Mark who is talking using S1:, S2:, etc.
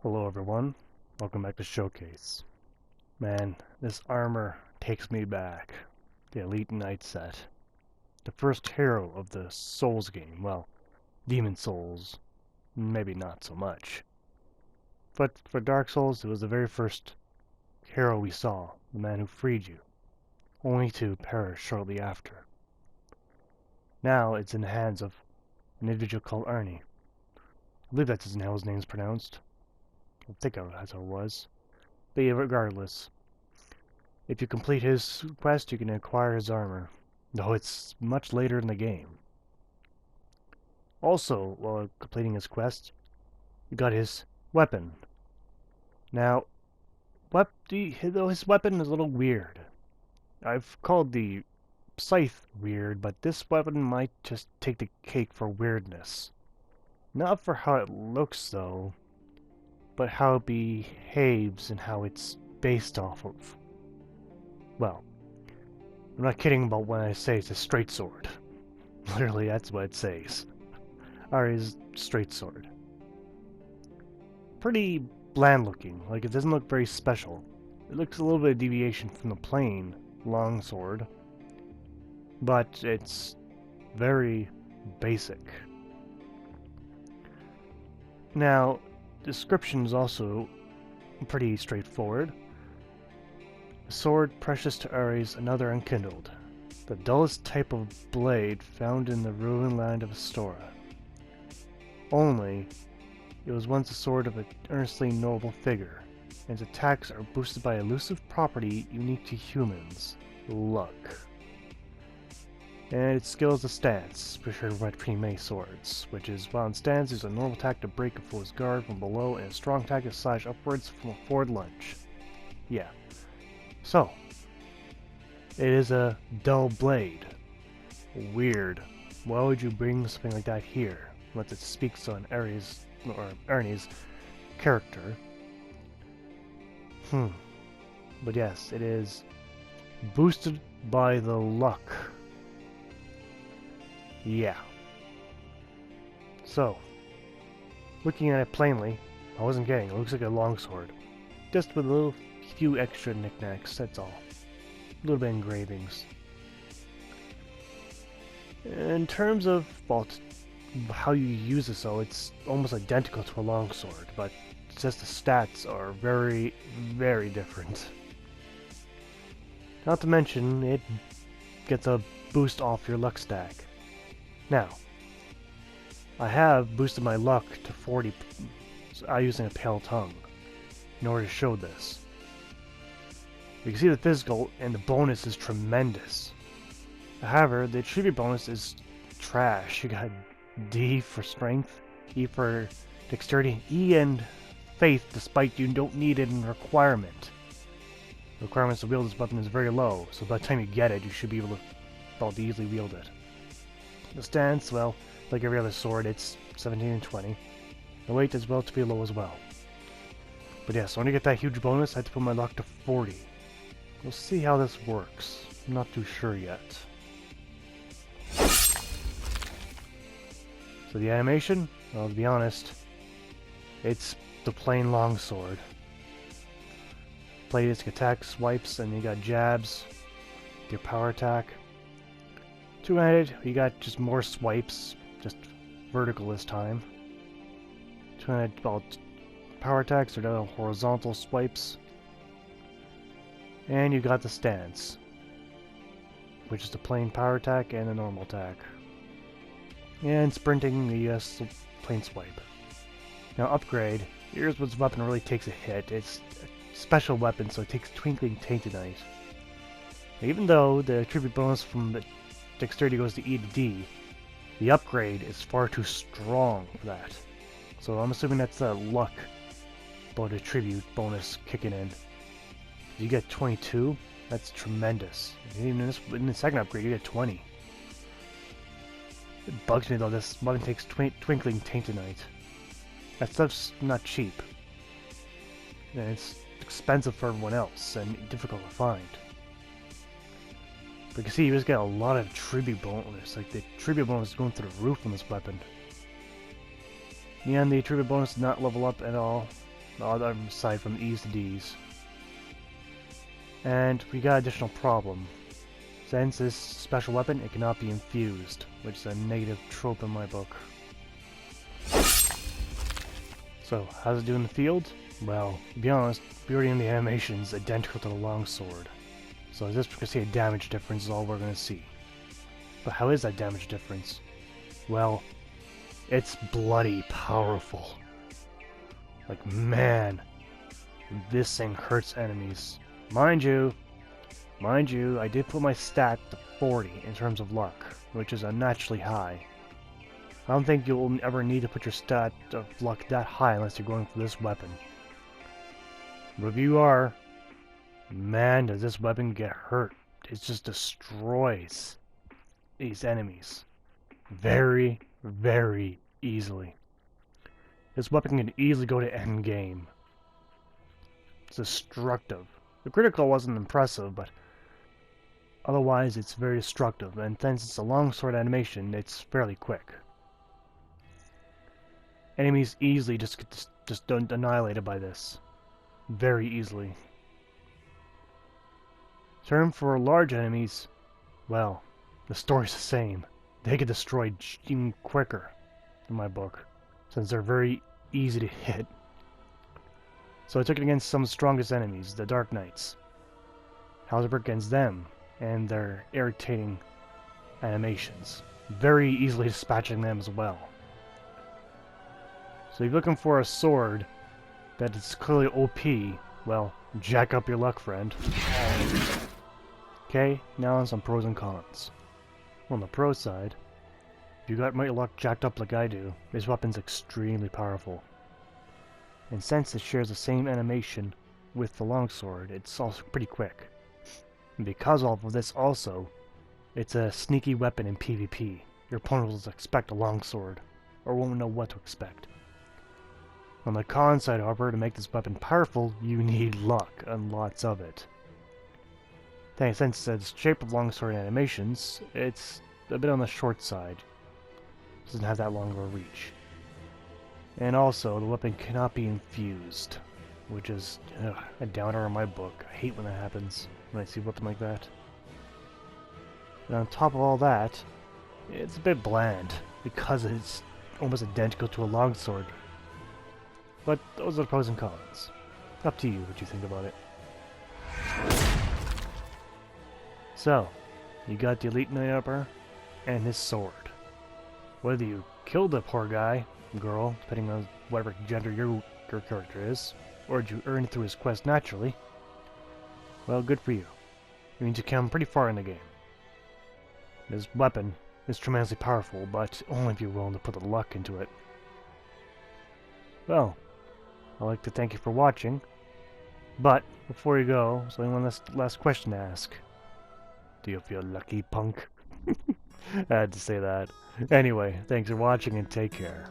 S1: Hello everyone, welcome back to Showcase. Man, this armor takes me back. The Elite Knight set. The first hero of the Souls game, well, Demon Souls, maybe not so much. But for Dark Souls, it was the very first hero we saw, the man who freed you, only to perish shortly after. Now it's in the hands of an individual called Ernie. I believe that's how his name's pronounced. I think that's how it was. But yeah, regardless, if you complete his quest, you can acquire his armor, though it's much later in the game. Also, while completing his quest, you got his weapon. Now, though his weapon is a little weird. I've called the scythe weird, but this weapon might just take the cake for weirdness. Not for how it looks, though, but how it behaves and how it's based off of. Well, I'm not kidding about when I say it's a straight sword. Literally, that's what it says. Ari's straight sword. Pretty bland looking, like it doesn't look very special. It looks a little bit of deviation from the plain long sword, but it's very basic. Now, description is also pretty straightforward. A sword precious to Ares, another unkindled. The dullest type of blade found in the ruined land of Astora. Only, it was once a sword of an earnestly noble figure, and its attacks are boosted by elusive property unique to humans, luck. And its skill is a stance, for sure by pretty many swords, which is, while in stance, there's a normal attack to break a foe's guard from below, and a strong attack to slash upwards from a forward lunge. Yeah. So, it is a dull blade. Weird. Why would you bring something like that here? Unless it speaks on Ernie's character. But yes, it is boosted by the luck. Yeah. So, looking at it plainly, I wasn't kidding. It looks like a longsword, just with a little few extra knickknacks, that's all. A little bit of engravings. In terms of, well, how you use this, though, it's almost identical to a longsword, but it's just the stats are very, very different. Not to mention, it gets a boost off your luck stack. Now, I have boosted my luck to 40 using a Pale Tongue in order to show this. You can see the physical and the bonus is tremendous. However, the attribute bonus is trash. You got D for strength, E for dexterity, E and faith, despite you don't need it in requirement. The requirements to wield this weapon is very low, so by the time you get it, you should be able to easily wield it. The stance, well, like every other sword, it's 17 and 20. The weight is relatively low as well. But yeah, so when I get that huge bonus, I had to put my luck to 40. We'll see how this works. I'm not too sure yet. So the animation, well, to be honest, it's the plain longsword. Play disc attack, swipes, and you got jabs, your power attack. Two-handed, you got just more swipes, just vertical this time. Two-handed, well, power attacks are now horizontal swipes. And you got the stance, which is the plain power attack and the normal attack. And sprinting, the plain swipe. Now upgrade, here's where this weapon really takes a hit. It's a special weapon, so it takes Twinkling Tainted. Even though the attribute bonus from the dexterity goes to E to D, the upgrade is far too strong for that. So I'm assuming that's the luck about attribute bonus kicking in. You get 22, that's tremendous. Even in the second upgrade, you get 20. It bugs me though, this weapon takes Twinkling Tainted. That stuff's not cheap. And it's expensive for everyone else, and difficult to find. But you can see you just get a lot of tribute bonus. Like the tribute bonus is going through the roof on this weapon. And the tribute bonus did not level up at all. aside from E's to D's. And we got an additional problem. Since this special weapon, it cannot be infused, which is a negative trope in my book. So, how's it do in the field? Well, to be honest, beauty in the animation is identical to the longsword. So just because see a damage difference is all we're going to see. But how is that damage difference? Well, it's bloody powerful. Like, man, this thing hurts enemies. Mind you, I did put my stat to 40 in terms of luck, which is unnaturally high. I don't think you'll ever need to put your stat of luck that high unless you're going for this weapon. But if you are, man, does this weapon get hurt. It just destroys these enemies very, very easily. This weapon can easily go to endgame. It's destructive. The critical wasn't impressive, but otherwise it's very destructive, and since it's a longsword animation, it's fairly quick. Enemies easily just get annihilated by this. Very easily. Turn for large enemies, well, the story's the same. They get destroyed even quicker in my book, since they're very easy to hit. So I took it against some of the strongest enemies, the Dark Knights. How's it work against them and their irritating animations? Very easily dispatching them as well. So if you're looking for a sword that is clearly OP, well, jack up your luck, friend. Okay, now on some pros and cons. On the pro side, if you got my luck jacked up like I do, this weapon's extremely powerful. And since it shares the same animation with the longsword, it's also pretty quick. And because of this also, it's a sneaky weapon in PvP. Your opponent will expect a longsword, or won't know what to expect. On the con side, however, to make this weapon powerful, you need luck, and lots of it. Since it's the shape of longsword animations, it's a bit on the short side. It doesn't have that long of a reach. And also, the weapon cannot be infused, which is a downer in my book. I hate when that happens, when I see a weapon like that. And on top of all that, it's a bit bland, because it's almost identical to a longsword. But those are the pros and cons. Up to you what you think about it. So, you got the Elite Knight Upper and his sword. Whether you killed the poor guy, girl, depending on whatever gender your character is, or did you earn it through his quest naturally, well, good for you. It means you come pretty far in the game. This weapon is tremendously powerful, but only if you're willing to put the luck into it. Well, I'd like to thank you for watching, but before you go, there's only one last question to ask. Do you feel lucky, punk? I had to say that. Anyway, thanks for watching and take care.